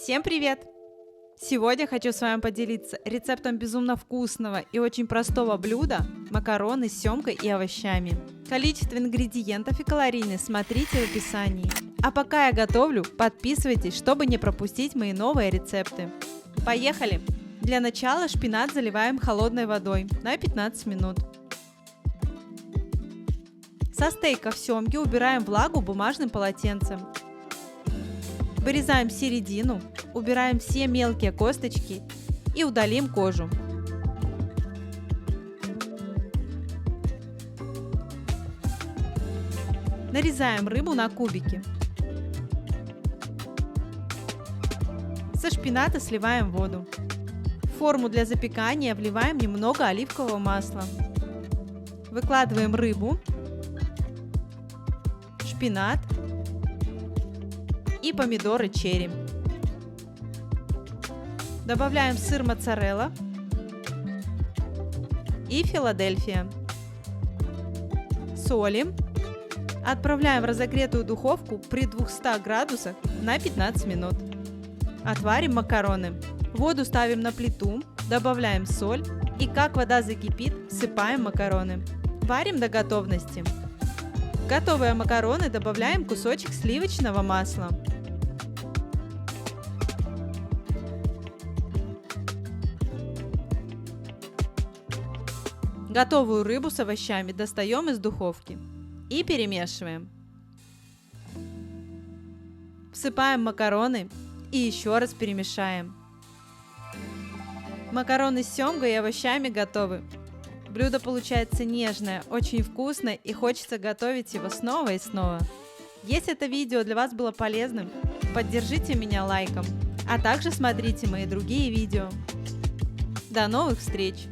Всем привет! Сегодня хочу с вами поделиться рецептом безумно вкусного и очень простого блюда макароны с семгой и овощами. Количество ингредиентов и калорийность смотрите в описании. А пока я готовлю, подписывайтесь, чтобы не пропустить мои новые рецепты. Поехали! Для начала шпинат заливаем холодной водой на 15 минут. Со стейков семги убираем влагу бумажным полотенцем. Вырезаем середину, убираем все мелкие косточки и удалим кожу. Нарезаем рыбу на кубики. Со шпината сливаем воду. В форму для запекания вливаем немного оливкового масла. Выкладываем рыбу, шпинат и помидоры черри. Добавляем сыр моцарелла и Филадельфия. Солим. Отправляем в разогретую духовку при 200 градусах на 15 минут. Отварим макароны. Воду ставим на плиту, добавляем соль и как вода закипит, всыпаем макароны. Варим до готовности. В готовые макароны добавляем кусочек сливочного масла. Готовую рыбу с овощами достаем из духовки и перемешиваем. Всыпаем макароны и еще раз перемешаем. Макароны с семгой и овощами готовы. Блюдо получается нежное, очень вкусное и хочется готовить его снова и снова. Если это видео для вас было полезным, поддержите меня лайком, а также смотрите мои другие видео. До новых встреч!